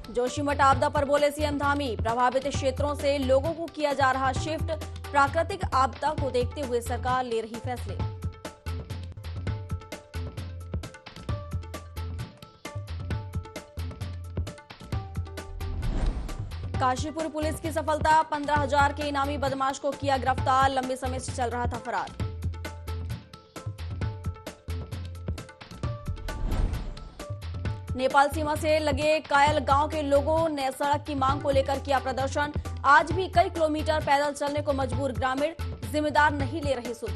जोशीमठ आपदा पर बोले सीएम धामी, प्रभावित क्षेत्रों से लोगों को किया जा रहा शिफ्ट, प्राकृतिक आपदा को देखते हुए सरकार ले रही फैसले। काशीपुर पुलिस की सफलता, 15,000 के इनामी बदमाश को किया गिरफ्तार, लंबे समय से चल रहा था फरार। नेपाल सीमा से लगे कायल गांव के लोगों ने सड़क की मांग को लेकर किया प्रदर्शन, आज भी कई किलोमीटर पैदल चलने को मजबूर ग्रामीण, जिम्मेदार नहीं ले रहे सुध।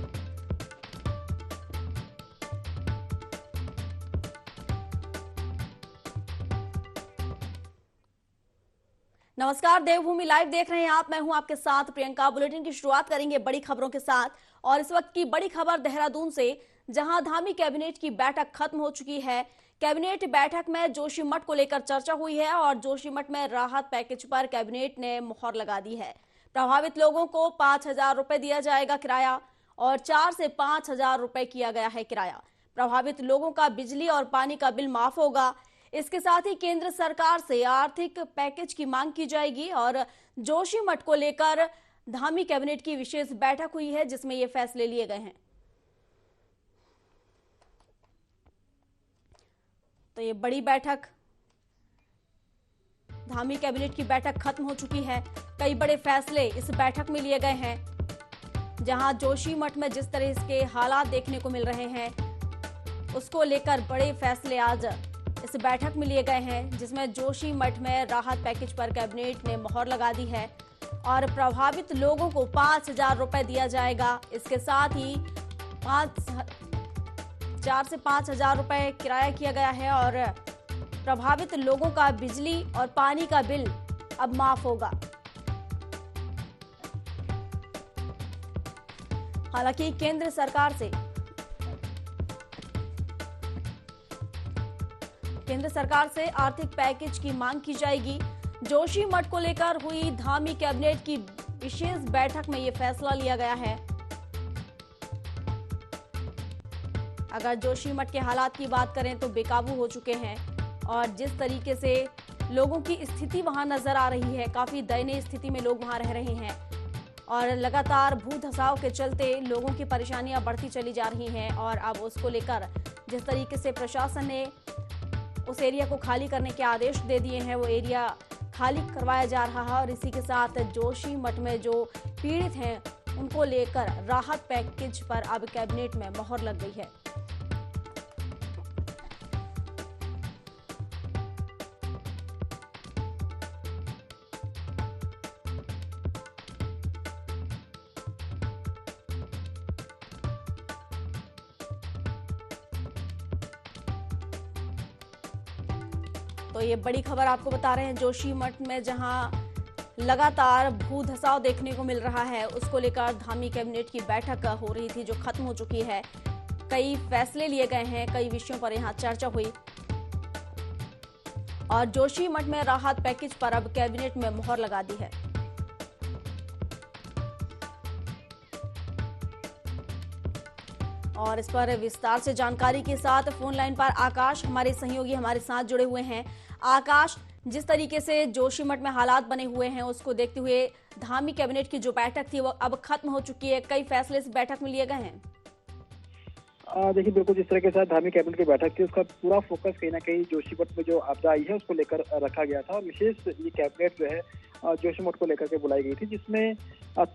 नमस्कार, देवभूमि लाइव देख रहे हैं आप, मैं हूं आपके साथ प्रियंका। बुलेटिन की शुरुआत करेंगे बड़ी खबरों के साथ और इस वक्त की बड़ी खबर देहरादून से, जहां धामी कैबिनेट की बैठक खत्म हो चुकी है। कैबिनेट बैठक में जोशीमठ को लेकर चर्चा हुई है और जोशीमठ में राहत पैकेज पर कैबिनेट ने मुहर लगा दी है। प्रभावित लोगों को 5,000 रुपए दिया जाएगा किराया और 4 से 5,000 रुपए किया गया है किराया। प्रभावित लोगों का बिजली और पानी का बिल माफ होगा। इसके साथ ही केंद्र सरकार से आर्थिक पैकेज की मांग की जाएगी और जोशीमठ को लेकर धामी कैबिनेट की विशेष बैठक हुई है जिसमें ये फैसले लिए गए हैं। तो ये बड़ी बैठक, धामी कैबिनेट की बैठक खत्म हो चुकी है। कई बड़े फैसले इस बैठक में लिए गए हैं, जहां जोशीमठ में जिस तरह के हालात देखने को मिल रहे हैं उसको लेकर बड़े फैसले आज इस बैठक में लिए गए हैं, जिसमें जोशीमठ में राहत पैकेज पर कैबिनेट ने मुहर लगा दी है और प्रभावित लोगों को 5,000 रुपए दिया जाएगा। इसके साथ ही 4 से 5,000 रुपए किराया किया गया है और प्रभावित लोगों का बिजली और पानी का बिल अब माफ होगा। हालांकि केंद्र सरकार से आर्थिक पैकेज की मांग की जाएगी। जोशीमठ को लेकर हुई धामी कैबिनेट की विशेष बैठक में यह फैसला लिया गया है। अगर जोशीमठ के हालात की बात करें तो बेकाबू हो चुके हैं और जिस तरीके से लोगों की स्थिति वहां नजर आ रही है, काफी दयनीय स्थिति में लोग वहां रह रहे हैं और लगातार भू धसाव के चलते लोगों की परेशानियां बढ़ती चली जा रही हैं और अब उसको लेकर जिस तरीके से प्रशासन ने उस एरिया को खाली करने के आदेश दे दिए हैं, वो एरिया खाली करवाया जा रहा है और इसी के साथ जोशीमठ में जो पीड़ित हैं उनको लेकर राहत पैकेज पर अब कैबिनेट में मुहर लग गई है। तो ये बड़ी खबर आपको बता रहे हैं, जोशीमठ में जहां लगातार भू धसाव देखने को मिल रहा है उसको लेकर धामी कैबिनेट की बैठक हो रही थी जो खत्म हो चुकी है। कई फैसले लिए गए हैं, कई विषयों पर यहां चर्चा हुई और जोशीमठ में राहत पैकेज पर अब कैबिनेट में मुहर लगा दी है। और इस पर विस्तार से जानकारी के साथ फोन लाइन पर आकाश हमारे सहयोगी हमारे साथ जुड़े हुए हैं। आकाश, जिस तरीके से जोशीमठ में हालात बने हुए हैं उसको देखते हुए धामी कैबिनेट की जो बैठक थी वो अब खत्म हो चुकी है, कई फैसले इस बैठक में लिए गए हैं। देखिए, बिल्कुल जिस तरह के साथ धामी कैबिनेट की बैठक थी उसका पूरा फोकस कहीं ना कहीं जोशीमठ में जो आपदा आई है उसको लेकर रखा गया था और विशेष ये कैबिनेट जो है जोशीमठ को लेकर के बुलाई गई थी, जिसमें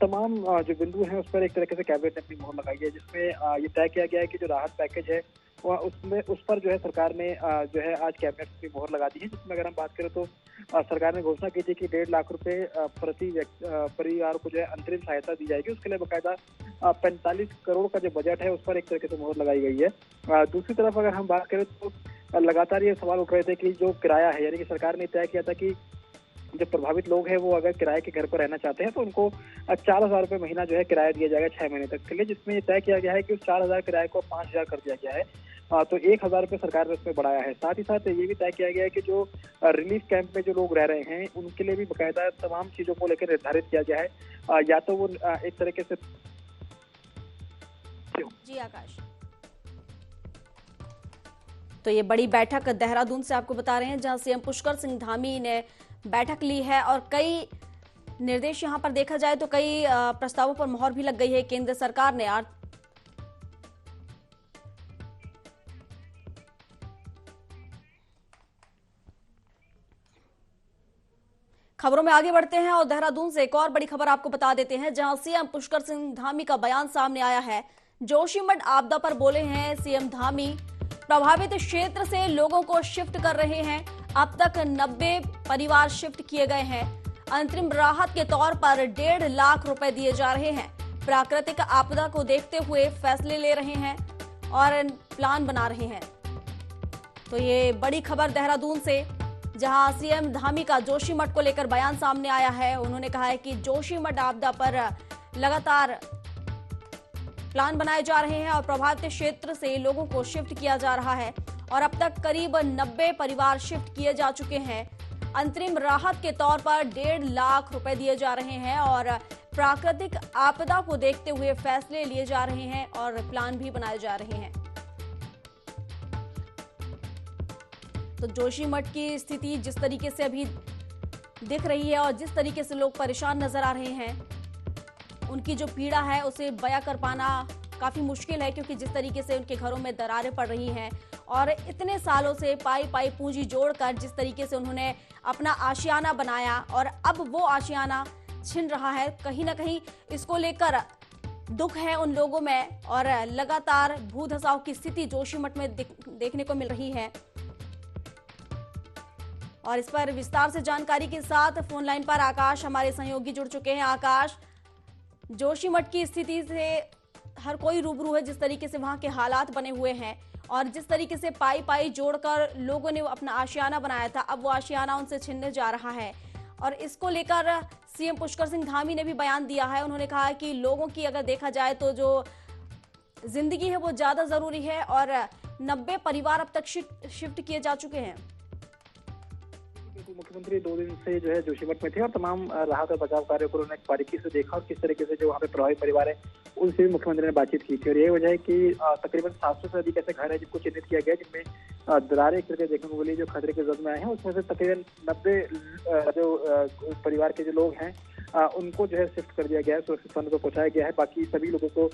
तमाम जो बिंदु हैं उस पर एक तरीके से कैबिनेट ने अपनी मोहर लगाई है, जिसमें ये तय किया गया है कि जो राहत पैकेज है उसमें उस पर जो है सरकार ने जो है आज कैबिनेट की मोहर लगा दी है, जिसमें अगर हम बात करें तो सरकार ने घोषणा की थी कि 1.5 लाख रुपए प्रति परिवार को जो है अंतरिम सहायता दी जाएगी। उसके लिए बकायदा 45 करोड़ का जो बजट है उस पर एक तरीके से मोहर लगाई गई है। दूसरी तरफ अगर हम बात करें तो लगातार ये सवाल उठ रहे थे कि जो किराया है, यानी कि सरकार ने तय किया था कि जो प्रभावित लोग हैं वो अगर किराए के घर पर रहना चाहते हैं तो उनको 4,000 रुपये महीना जो है किराया दिया जाएगा 6 महीने तक के लिए, जिसमें ये तय किया गया है कि उस 4,000 किराए को 5,000 कर दिया गया है। तो 1,000 रुपये सरकार ने उसमें बढ़ाया है। साथ ही साथ ये भी तय किया गया है कि जो रिलीफ कैंप में जो लोग रह रहे हैं उनके लिए भी बाकायदा तमाम चीजों को लेकर निर्धारित किया गया है। या तो वो एक तरीके से जी आकाश, तो ये बड़ी बैठक देहरादून से आपको बता रहे हैं जहां सीएम पुष्कर सिंह धामी ने बैठक ली है और कई निर्देश यहां पर देखा जाए तो कई प्रस्तावों पर मोहर भी लग गई है केंद्र सरकार ने। खबरों में आगे बढ़ते हैं और देहरादून से एक और बड़ी खबर आपको बता देते हैं जहां सीएम पुष्कर सिंह धामी का बयान सामने आया है। जोशीमठ आपदा पर बोले हैं सीएम धामी, प्रभावित क्षेत्र से लोगों को शिफ्ट कर रहे हैं। अब तक 90 परिवार शिफ्ट किए गए हैं। अंतरिम राहत के तौर पर 1.5 लाख रुपए दिए जा रहे हैं। प्राकृतिक आपदा को देखते हुए फैसले ले रहे हैं और प्लान बना रहे हैं। तो ये बड़ी खबर देहरादून से जहां सीएम धामी का जोशीमठ को लेकर बयान सामने आया है। उन्होंने कहा है कि जोशीमठ आपदा पर लगातार प्लान बनाए जा रहे हैं और प्रभावित क्षेत्र से लोगों को शिफ्ट किया जा रहा है और अब तक करीब 90 परिवार शिफ्ट किए जा चुके हैं। अंतरिम राहत के तौर पर 1.5 लाख रुपए दिए जा रहे हैं और प्राकृतिक आपदा को देखते हुए फैसले लिए जा रहे हैं और प्लान भी बनाए जा रहे हैं। तो जोशीमठ की स्थिति जिस तरीके से अभी दिख रही है और जिस तरीके से लोग परेशान नजर आ रहे हैं, उनकी जो पीड़ा है उसे बयां कर पाना काफी मुश्किल है, क्योंकि जिस तरीके से उनके घरों में दरारें पड़ रही हैं और इतने सालों से पाई पूंजी जोड़कर जिस तरीके से उन्होंने अपना आशियाना बनाया और अब वो आशियाना छिन रहा है, कहीं ना कहीं इसको लेकर दुख है उन लोगों में और लगातार भू धसाव की स्थिति जोशीमठ में देखने को मिल रही है। और इस पर विस्तार से जानकारी के साथ फोन लाइन पर आकाश हमारे सहयोगी जुड़ चुके हैं। आकाश, जोशीमठ की स्थिति से हर कोई रूबरू है, जिस तरीके से वहां के हालात बने हुए हैं और जिस तरीके से पाई जोड़कर लोगों ने अपना आशियाना बनाया था, अब वो आशियाना उनसे छिनने जा रहा है और इसको लेकर सीएम पुष्कर सिंह धामी ने भी बयान दिया है। उन्होंने कहा है कि लोगों की अगर देखा जाए तो जो जिंदगी है वो ज्यादा जरूरी है और 90 परिवार अब तक शिफ्ट किए जा चुके हैं। मुख्यमंत्री 2 दिन से जो है जोशीमठ में थे और तमाम राहत और बचाव कार्यों को उन्होंने बारीकी से देखा और किस तरीके से जो वहाँ पे प्रभावित परिवार है उनसे भी मुख्यमंत्री ने बातचीत की थी। और यही वजह है कि तकरीबन 700 से अधिक ऐसे घर है जिनको चिन्हित किया गया, जिनमें दरारें एक तरीके देखने को मिली जो खतरे के जद में आए हैं। उसमें से तकरीबन 90 जो परिवार के जो लोग हैं उनको जो है शिफ्ट कर दिया गया है, सुरक्षित स्थानों पर पहुंचाया गया है। बाकी सभी लोगों को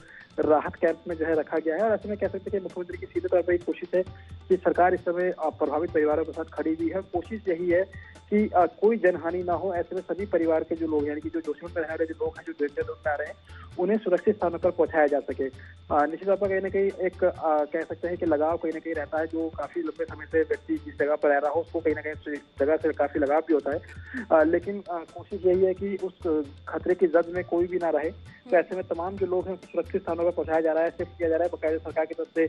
राहत कैंप में जो है रखा गया है। और ऐसे में कह सकते हैं कि मुख्यमंत्री की सीधे तौर पर एक कोशिश है कि सरकार इस समय प्रभावित परिवारों के साथ खड़ी हुई है। कोशिश यही है कि कोई जनहानि ना हो। ऐसे में सभी परिवार के जो लोग यानी कि जो जोशीमठ में रहने वाले जो लोग हैं, जो डेंजर में आ रहे हैं, उन्हें सुरक्षित स्थानों पर पहुंचाया जा सके। निश्चित तौर पर कहीं ना कहीं एक कह सकते हैं कि लगाव कहीं ना कहीं रहता है। जो काफी लंबे समय से व्यक्ति जिस जगह पर रह रहा हो उसको कहीं ना कहीं जगह से काफी लगाव भी होता है। लेकिन कोशिश यही है कि उस खतरे की जद में कोई भी ना रहे। तो ऐसे में तमाम जो लोग हैं सुरक्षित स्थानों पर पहुंचाया जा रहा है, शिफ्ट किया जा रहा है। बाकायदा सरकार की तरफ से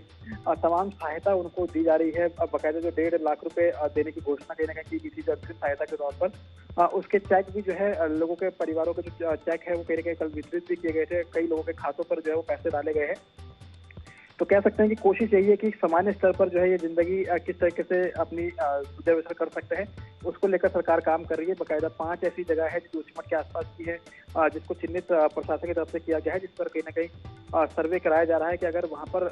तमाम सहायता उनको दी जा रही है। बाकायदा जो 1.5 लाख रुपए देने की घोषणा कहीं ना कहीं की गई थी अंतरिम सहायता के तौर पर, उसके चेक भी जो है लोगों के परिवारों के जो चेक है वो कहीं ना कहीं कल वितरित भी किए गए थे। कई लोगों के खातों पर जो है वो पैसे डाले गए हैं। तो कह सकते हैं कि कोशिश यही है कि सामान्य स्तर पर जो है ये जिंदगी किस तरीके से अपनी गुजर बसर कर सकते हैं, उसको लेकर सरकार काम कर रही है। बाकायदा 5 ऐसी जगह है जो जोशीमठ के आसपास की है, जिसको चिन्हित प्रशासन की तरफ से किया गया है, जिस पर कहीं ना कहीं सर्वे कराया जा रहा है कि अगर वहाँ पर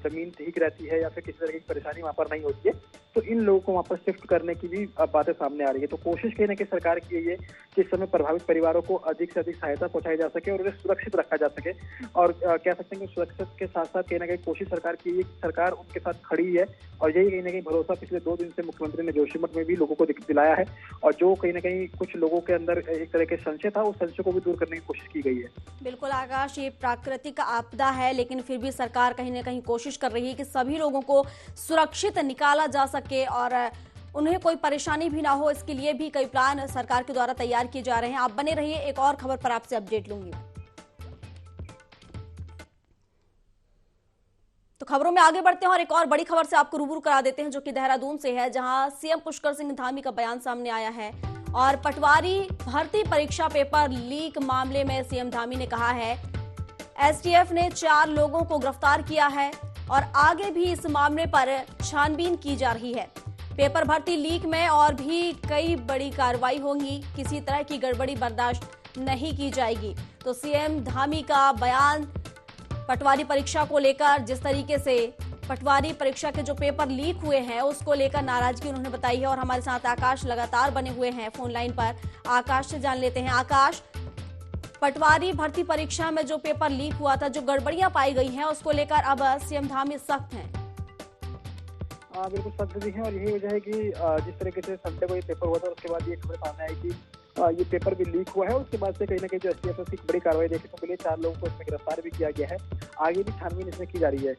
जमीन ठीक रहती है या फिर किसी तरह की परेशानी वहाँ पर नहीं होती है तो इन लोगों को वहाँ पर शिफ्ट करने की भी बातें सामने आ रही है। तो कोशिश कहीं ना कहीं सरकार की यही है कि इस समय प्रभावित परिवारों को अधिक से अधिक सहायता पहुंचाई जा सके और उन्हें सुरक्षित रखा जा सके। और कह सकते हैं कि सुरक्षित के साथ साथ कहीं ना कहीं कोशिश सरकार की, सरकार उनके साथ खड़ी है और यही कहीं ना कहीं भरोसा पिछले 2 दिन से मुख्यमंत्री ने जोशीमठ में भी लोगों को दिलाया है और जो कहीं ना कहीं कुछ लोगों के अंदर एक तरह के संशय था, उस संशय को भी दूर करने की कोशिश की गई है। बिल्कुल आकाश, ये प्राकृतिक आपदा है लेकिन फिर भी सरकार कहीं ना कहीं कोशिश कर रही है कि सभी लोगों को सुरक्षित निकाला जा सके और उन्हें कोई परेशानी भी ना हो। इसके लिए भी कई प्लान सरकार के द्वारा तैयार किए जा रहे हैं। आप बने रहिए, एक और खबर पर आपसे अपडेट लूंगी। तो खबरों में आगे बढ़ते हैं और एक और बड़ी खबर से आपको रूबरू करा देते हैं, जो कि देहरादून से है, जहां सीएम पुष्कर सिंह धामी का बयान सामने आया है और पटवारी भर्ती परीक्षा पेपर लीक मामले में सीएम धामी ने कहा है एसटीएफ ने 4 लोगों को गिरफ्तार किया है और आगे भी इस मामले पर छानबीन की जा रही है। पेपर भर्ती लीक में और भी कई बड़ी कार्रवाई होगी, किसी तरह की गड़बड़ी बर्दाश्त नहीं की जाएगी। तो सीएम धामी का बयान पटवारी परीक्षा को लेकर, जिस तरीके से पटवारी परीक्षा के जो पेपर लीक हुए हैं उसको लेकर नाराजगी उन्होंने बताई है। और हमारे साथ आकाश लगातार बने हुए हैं फोन लाइन पर, आकाश से जान लेते हैं। आकाश, पटवारी भर्ती परीक्षा में जो पेपर लीक हुआ था, जो गड़बड़ियां पाई गई हैं, उसको लेकर अब सीएम धामी सख्त हैं। बिल्कुल सख्त भी है और यही वजह है कि जिस तरीके से संडे को ये पेपर हुआ था उसके बाद ये खबर सामने आई कि ये पेपर भी लीक हुआ है। उसके बाद से कहीं ना कहीं जो एसटीएफ की बड़ी कार्रवाई देखने को मिली, 4 लोगों को इसमें गिरफ्तार भी किया गया है, आगे भी छानबीन इसमें की जा रही है।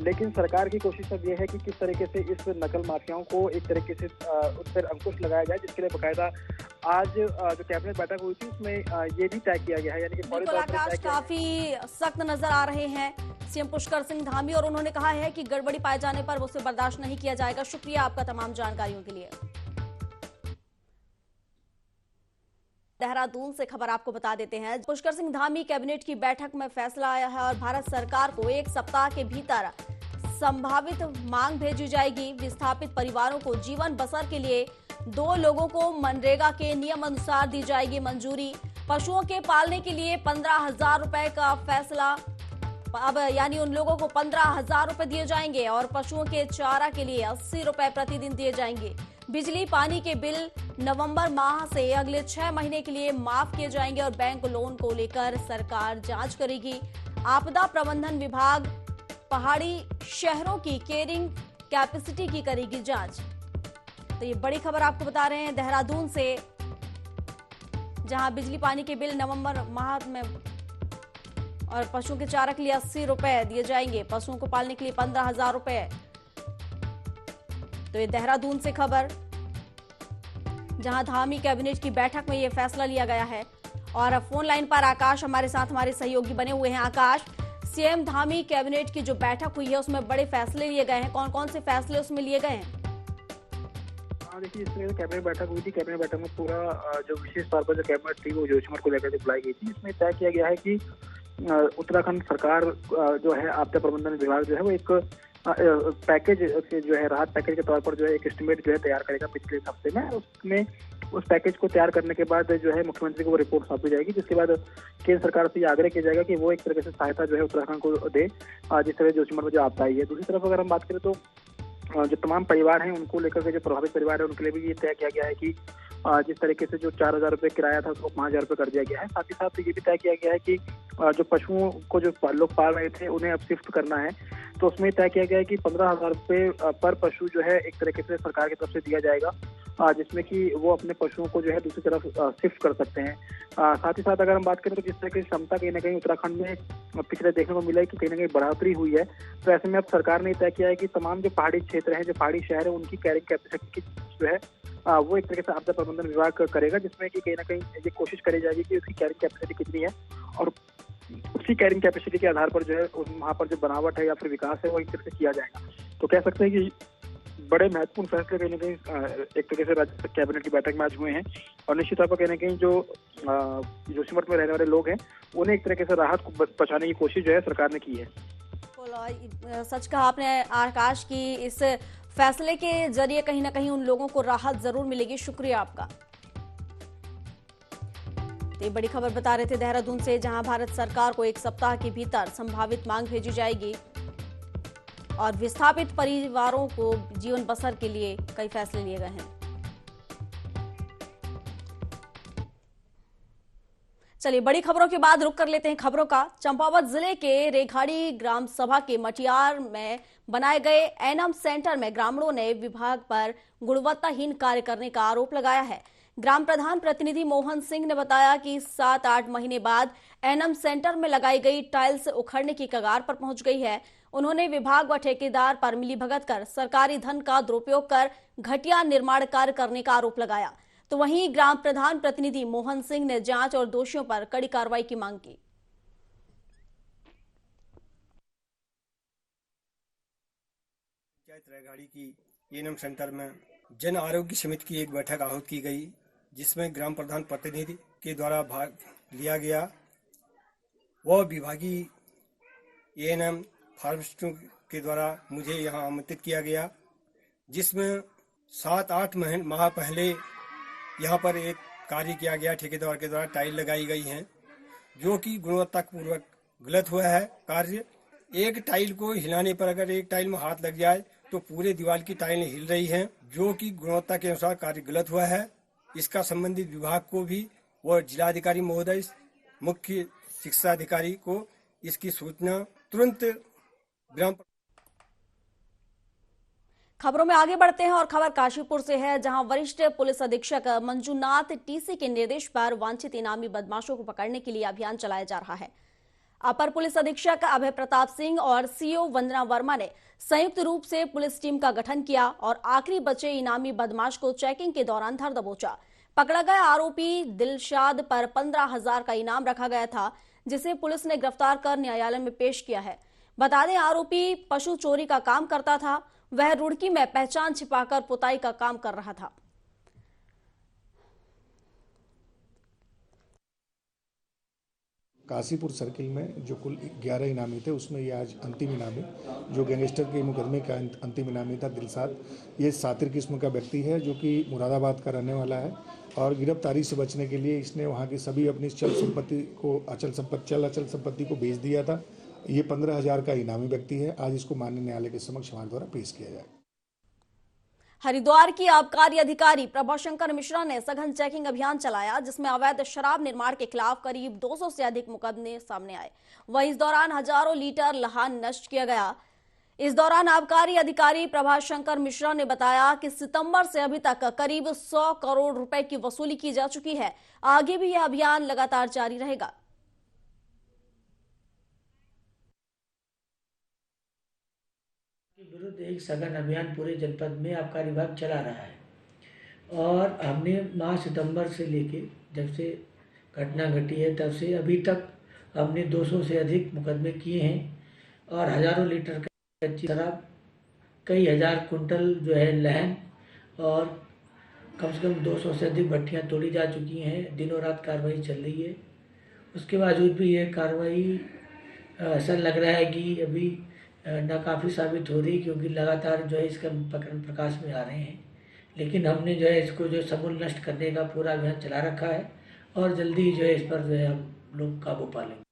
लेकिन सरकार की कोशिश अब ये है कि किस तरीके से इस नकल माफियाओं को एक तरीके से उस पर अंकुश लगाया जाए, जिसके लिए बकायदा आज जो कैबिनेट बैठक हुई थी उसमें ये भी तय किया गया है। यानी कि बिल्कुल आकाश, काफी सख्त नजर आ रहे हैं सीएम पुष्कर सिंह धामी और उन्होंने कहा है कि गड़बड़ी पाए जाने पर उसे बर्दाश्त नहीं किया जाएगा। शुक्रिया आपका तमाम जानकारियों के लिए। देहरादून से खबर आपको बता देते हैं, पुष्कर सिंह धामी कैबिनेट की बैठक में फैसला आया है और भारत सरकार को 1 सप्ताह के भीतर संभावित मांग भेजी जाएगी। विस्थापित परिवारों को जीवन बसर के लिए 2 लोगों को मनरेगा के नियम अनुसार दी जाएगी मंजूरी। पशुओं के पालने के लिए 15,000 रुपए का फैसला, अब यानी उन लोगों को 15,000 रुपए दिए जाएंगे और पशुओं के चारा के लिए 80 रुपए प्रतिदिन दिए जाएंगे। बिजली पानी के बिल नवंबर माह से अगले 6 महीने के लिए माफ किए जाएंगे और बैंक लोन को लेकर सरकार जांच करेगी। आपदा प्रबंधन विभाग पहाड़ी शहरों की केयरिंग कैपेसिटी की करेगी जांच। तो ये बड़ी खबर आपको बता रहे हैं देहरादून से, जहां बिजली पानी के बिल नवंबर माह में और पशुओं के चारा के लिए 80 रुपए दिए जाएंगे, पशुओं को पालने के लिए 15,000 रुपए। तो ये देहरादून से खबर, जहां धामी कैबिनेट की बैठक में ये फैसला लिया गया है। और फोन लाइन पर आकाश हमारे साथ, हमारे सहयोगी बने हुए हैं। आकाश, सीएम धामी कैबिनेट की जो बैठक हुई है उसमें बड़े फैसले लिए गए हैं, कौन कौन से फैसले उसमें लिए गए हैं? देखिए, इस तरह कैबिनेट बैठक हुई थी। कैबिनेट बैठक में पूरा जो विशेष तौर पर जो कैबिनेट थी वो जोशीमठ को लेकर के बुलाई गई थी। इसमें तय किया गया है कि उत्तराखंड सरकार जो है आपदा प्रबंधन विभाग जो है वो एक पैकेज जो है राहत पैकेज के तौर पर जो है एक एस्टिमेट जो है तैयार करेगा पिछले हफ्ते में। उसमें उस पैकेज को तैयार करने के बाद जो है मुख्यमंत्री को वो रिपोर्ट सौंपी जाएगी, जिसके बाद केंद्र सरकार से ये आग्रह किया जाएगा कि वो एक तरह से सहायता जो है उत्तराखंड को दे, जिस तरह जोशीमठ में जो आपदा आई है। दूसरी तरफ अगर हम बात करें तो जो तमाम परिवार हैं उनको लेकर के, जो प्रभावित परिवार है उनके लिए भी ये तय किया गया है कि जिस तरीके से जो 4,000 रुपये किराया था उसको 5,000 रुपये कर दिया गया है। साथ ही साथ ये भी तय किया गया है कि जो पशुओं को जो लोग पाल रहे थे उन्हें अब शिफ्ट करना है, तो उसमें तय किया गया है कि 15,000 रुपये पर पशु जो है एक तरीके से सरकार की तरफ से दिया जाएगा, जिसमें कि वो अपने पशुओं को जो है दूसरी तरफ शिफ्ट कर सकते हैं। साथ ही साथ अगर हम बात करें तो जिस तरह की क्षमता कहीं ना कहीं उत्तराखंड में पिछले देखने को मिला है कि कहीं ना कहीं बढ़ोतरी हुई है, तो ऐसे में अब सरकार ने तय किया है कि तमाम जो पहाड़ी क्षेत्र हैं, जो पहाड़ी शहर है, उनकी कैरिंग कैपेसिटी जो है वो एक तरीके से आपदा प्रबंधन विभाग करेगा, जिसमें कि कहीं ना कहीं ये कोशिश करी जाएगी कि उसकी कैरिंग कैपेसिटी कितनी है और उसी कैरिंग कैपेसिटी के आधार पर जो है वहाँ पर जो बनावट है या फिर विकास है वो एक तरह से किया जाएगा। तो कह सकते हैं कि बड़े महत्वपूर्ण फैसले कहीं ना कहीं एक तरीके से राज्य कैबिनेट की बैठक में आज हुए हैं और निश्चित तौर पर कहीं ना कहीं जो जोशीमठ में रहने वाले लोग हैं उन्हें एक तरीके से राहत को पहुंचाने की कोशिश जो है सरकार ने की है। सच कहा आपने आकाश की, इस फैसले के जरिए कहीं ना कहीं उन लोगों को राहत जरूर मिलेगी। शुक्रिया आपका। ये बड़ी खबर बता रहे थे देहरादून से, जहां भारत सरकार को 1 सप्ताह के भीतर संभावित मांग भेजी जाएगी और विस्थापित परिवारों को जीवन बसर के लिए कई फैसले लिए गए हैं। चलिए बड़ी खबरों के बाद रुक कर लेते हैं खबरों का। चंपावत जिले के रेघाड़ी ग्राम सभा के मटियार में बनाए गए एनम सेंटर में ग्रामीणों ने विभाग पर गुणवत्ताहीन कार्य करने का आरोप लगाया है। ग्राम प्रधान प्रतिनिधि मोहन सिंह ने बताया कि 7-8 महीने बाद एनम सेंटर में लगाई गई टाइल्स उखड़ने की कगार पर पहुंच गई है। उन्होंने विभाग व ठेकेदार पर मिलीभगत कर सरकारी धन का दुरुपयोग कर घटिया निर्माण कार्य करने का आरोप लगाया। तो वहीं ग्राम प्रधान प्रतिनिधि मोहन सिंह ने जांच और दोषियों पर कड़ी कार्रवाई की मांग की। पंचायत रेघाड़ी की एनएम सेंटर में जन आरोग्य समिति की एक बैठक आहूत की गई, जिसमें ग्राम प्रधान प्रतिनिधि के द्वारा भाग लिया गया। वह विभागीय एएनएम फार्मासिस्टों के द्वारा मुझे यहां आमंत्रित किया गया, जिसमें 7-8 माह पहले यहाँ पर एक कार्य किया गया। ठेकेदार के द्वारा टाइल लगाई गई हैं, जो कि गुणवत्तापूर्वक गलत हुआ है कार्य। एक टाइल को हिलाने पर अगर एक टाइल में हाथ लग जाए तो पूरे दीवार की टाइलें हिल रही हैं, जो कि गुणवत्ता के अनुसार कार्य गलत हुआ है। इसका संबंधित विभाग को भी और जिलाधिकारी महोदय, मुख्य शिक्षा अधिकारी को इसकी सूचना तुरंत ग्राम। खबरों में आगे बढ़ते हैं और खबर काशीपुर से है, जहां वरिष्ठ पुलिस अधीक्षक मंजूनाथ टीसी के निर्देश पर वांछित इनामी बदमाशों को पकड़ने के लिए अभियान चलाया जा रहा है। अपर पुलिस अधीक्षक अभय प्रताप सिंह और सीओ वंदना वर्मा ने संयुक्त रूप से पुलिस टीम का गठन किया और आखिरी बचे इनामी बदमाश को चेकिंग के दौरान धर दबोचा। पकड़ा गया आरोपी दिलशाद पर 15,000 का इनाम रखा गया था, जिसे पुलिस ने गिरफ्तार कर न्यायालय में पेश किया है। बता दें, आरोपी पशु चोरी का काम करता था। वह रुड़की में पहचान छिपाकर पुताई का काम कर रहा था। काशीपुर सर्किल में जो कुल 11 इनामी थे, उसमें ये आज अंतिम इनामी, जो गैंगस्टर के मुकदमे का अंतिम इनामी था दिलशाद, ये सातिर किस्म का व्यक्ति है, जो कि मुरादाबाद का रहने वाला है। और गिरफ्तारी से बचने के लिए इसने वहाँ की सभी अपनी चल अचल संपत्ति को बेच दिया था। ये 15,000 का इनामी व्यक्ति है। आज इसको माननीय न्यायालय के समक्ष हमारे द्वारा पेश किया जाए। हरिद्वार की आबकारी अधिकारी प्रभाशंकर मिश्रा ने सघन चेकिंग अभियान चलाया, जिसमें अवैध शराब निर्माण के खिलाफ करीब 200 से अधिक मुकदमे सामने आए। वहीं इस दौरान हजारों लीटर लहान नष्ट किया गया। इस दौरान आबकारी अधिकारी प्रभाशंकर मिश्रा ने बताया कि सितंबर से अभी तक करीब 100 करोड़ रुपए की वसूली की जा चुकी है। आगे भी यह अभियान लगातार जारी रहेगा। विरुद्ध एक सघन अभियान पूरे जनपद में आबकारी विभाग चला रहा है और हमने माह सितंबर से लेके जब से घटना घटी है तब से अभी तक हमने 200 से अधिक मुकदमे किए हैं और हजारों लीटर कच्ची शराब, कई हजार कुंटल जो है लहन और कम से कम 200 से अधिक भट्टियां तोड़ी जा चुकी हैं। दिनों रात कार्रवाई चल रही है। उसके बावजूद भी यह कार्रवाई ऐसा लग रहा है कि अभी नाकाफी साबित हो रही, क्योंकि लगातार जो है इसका प्रकरण प्रकाश में आ रहे हैं। लेकिन हमने जो है इसको जो समूल नष्ट करने का पूरा अभियान चला रखा है और जल्दी जो है इस पर जो है हम लोग काबू पा लेंगे।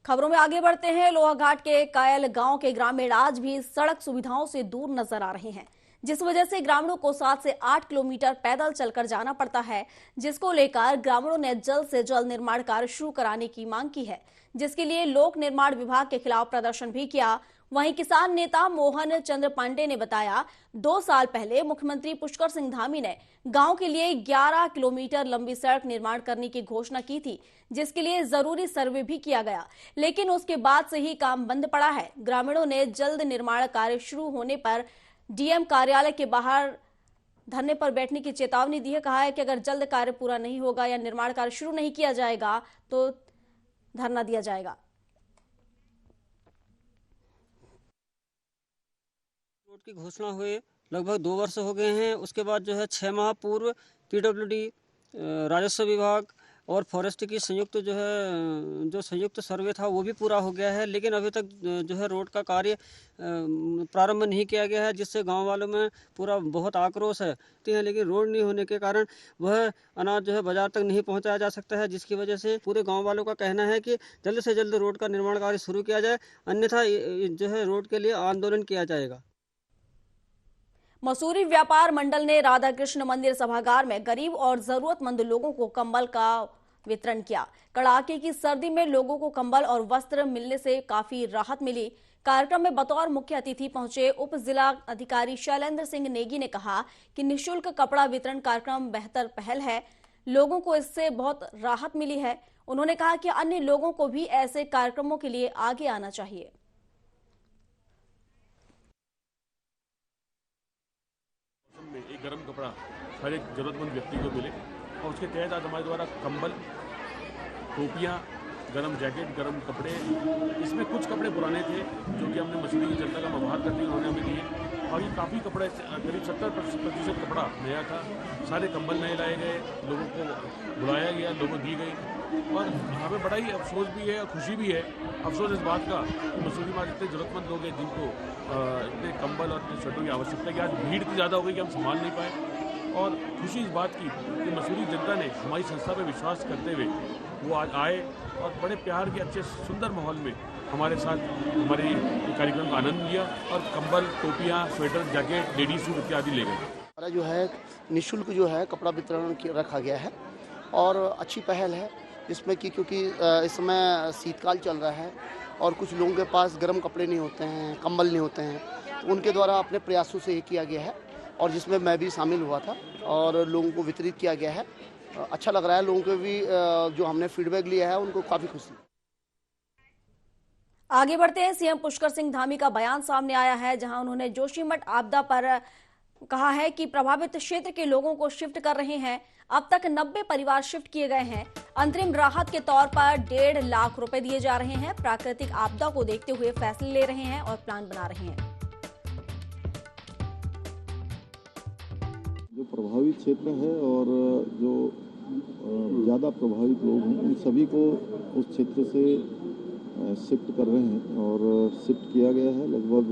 खबरों में आगे बढ़ते हैं। लोहाघाट के कायल गांव के ग्रामीण आज भी सड़क सुविधाओं से दूर नजर आ रहे हैं, जिस वजह से ग्रामीणों को 7 से 8 किलोमीटर पैदल चलकर जाना पड़ता है, जिसको लेकर ग्रामीणों ने जल्द से जल्द निर्माण कार्य शुरू कराने की मांग की है, जिसके लिए लोक निर्माण विभाग के खिलाफ प्रदर्शन भी किया। वहीं किसान नेता मोहन चंद्र पांडे ने बताया, 2 साल पहले मुख्यमंत्री पुष्कर सिंह धामी ने गांव के लिए 11 किलोमीटर लंबी सड़क निर्माण करने की घोषणा की थी, जिसके लिए जरूरी सर्वे भी किया गया, लेकिन उसके बाद से ही काम बंद पड़ा है। ग्रामीणों ने जल्द निर्माण कार्य शुरू होने पर डीएम कार्यालय के बाहर धरने पर बैठने की चेतावनी दी है। कहा है कि अगर जल्द कार्य पूरा नहीं होगा या निर्माण कार्य शुरू नहीं किया जाएगा तो धरना दिया जाएगा। रोड की घोषणा हुए लगभग 2 वर्ष हो गए हैं। उसके बाद जो है 6 माह पूर्व पीडब्ल्यूडी, राजस्व विभाग और फॉरेस्ट की जो संयुक्त सर्वे था वो भी पूरा हो गया है, लेकिन अभी तक जो है रोड का कार्य प्रारंभ नहीं किया गया है, जिससे गांव वालों में पूरा बहुत आक्रोश है। लेकिन रोड नहीं होने के कारण वह अनाज जो है बाजार तक नहीं पहुंचाया जा सकता है, जिसकी वजह से पूरे गांव वालों का कहना है कि जल्द से जल्द रोड का निर्माण कार्य शुरू किया जाए, अन्यथा जो है रोड के लिए आंदोलन किया जाएगा। मसूरी व्यापार मंडल ने राधा कृष्ण मंदिर सभागार में गरीब और जरूरतमंद लोगों को कंबल का वितरण किया। कड़ाके की सर्दी में लोगों को कंबल और वस्त्र मिलने से काफी राहत मिली। कार्यक्रम में बतौर मुख्य अतिथि पहुंचे उप जिला अधिकारी शैलेंद्र सिंह नेगी ने कहा कि निःशुल्क कपड़ा वितरण कार्यक्रम बेहतर पहल है, लोगों को इससे बहुत राहत मिली है। उन्होंने कहा कि अन्य लोगों को भी ऐसे कार्यक्रमों के लिए आगे आना चाहिए। एक गर्म कपड़ा हर एक जरूरतमंद व्यक्ति को मिले और उसके तहत आज हमारे द्वारा कंबल, टोपियाँ, गरम जैकेट, गरम कपड़े, इसमें कुछ कपड़े पुराने थे जो कि हमने मसूरी की जनता का व्यवहार करते हुए उन्होंने हमें दिए और ये काफ़ी कपड़े, करीब 70% कपड़ा नया था। सारे कंबल नए लाए गए, लोगों को बुलाया गया, लोगों दी गई और हमें बड़ा ही अफसोस भी है और खुशी भी है। अफसोस इस बात का कि मसूरी में आज इतने ज़रूरतमंद लोग हैं जिनको इतने कंबल और इतने शर्टों की आवश्यकता है कि आज भीड़ इतनी ज़्यादा हो गई कि हम संभाल नहीं पाए और खुशी इस बात की कि मसूरी जनता ने हमारी संस्था पर विश्वास करते हुए वो आज आए और बड़े प्यार के अच्छे सुंदर माहौल में हमारे साथ हमारे कार्यक्रम का आनंद लिया और कंबल, टोपियाँ, स्वेटर, जैकेट, लेडीज सूट इत्यादि ले गए। हमारा जो है निःशुल्क जो है कपड़ा वितरण रखा गया है और अच्छी पहल है इसमें कि क्योंकि इस समय शीतकाल चल रहा है और कुछ लोगों के पास गर्म कपड़े नहीं होते हैं, कंबल नहीं होते हैं, तो उनके द्वारा अपने प्रयासों से ये किया गया है और जिसमें मैं भी शामिल हुआ था और लोगों को वितरित किया गया है। अच्छा लग रहा है, लोगों को भी जो हमने फीडबैक लिया है उनको काफ़ी खुशी। आगे बढ़ते हैं। सीएम पुष्कर सिंह धामी का बयान सामने आया है, जहां उन्होंने जोशीमठ आपदा पर कहा है कि प्रभावित क्षेत्र के लोगों को शिफ्ट कर रहे हैं। अब तक 90 परिवार शिफ्ट किए गए हैं। अंतरिम राहत के तौर पर 1.5 लाख रुपए दिए जा रहे हैं। प्राकृतिक आपदा को देखते हुए फैसले ले रहे हैं और प्लान बना रहे हैं। जो प्रभावित क्षेत्र है और जो ज़्यादा प्रभावित लोग हैं उन सभी को उस क्षेत्र से शिफ्ट कर रहे हैं और शिफ्ट किया गया है। लगभग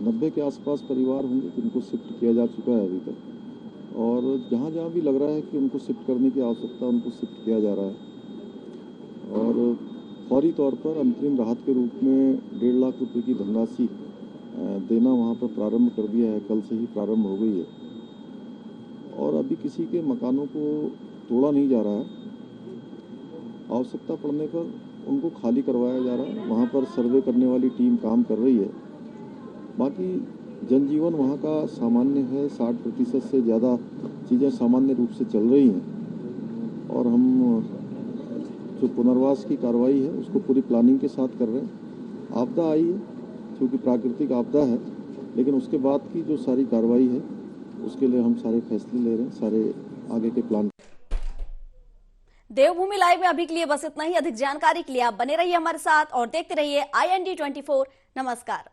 90 के आसपास परिवार होंगे जिनको शिफ्ट किया जा चुका है अभी तक और जहाँ जहाँ भी लग रहा है कि उनको शिफ्ट करने की आवश्यकता उनको शिफ्ट किया जा रहा है और फौरी तौर पर अंतरिम राहत के रूप में 1.5 लाख रुपए की धनराशि देना वहाँ पर प्रारंभ कर दिया है। कल से ही प्रारंभ हो गई है और अभी किसी के मकानों को तोड़ा नहीं जा रहा है। आवश्यकता पड़ने पर उनको खाली करवाया जा रहा है। वहाँ पर सर्वे करने वाली टीम काम कर रही है। बाकी जनजीवन वहाँ का सामान्य है, 60% से ज़्यादा चीज़ें सामान्य रूप से चल रही हैं और हम जो पुनर्वास की कार्रवाई है उसको पूरी प्लानिंग के साथ कर रहे हैं। आपदा आई है क्योंकि प्राकृतिक आपदा है, लेकिन उसके बाद की जो सारी कार्रवाई है उसके लिए हम सारे फैसले ले रहे हैं, सारे आगे के प्लान। देवभूमि लाइव में अभी के लिए बस इतना ही। अधिक जानकारी के लिए आप बने रहिए हमारे साथ और देखते रहिए IND24। नमस्कार।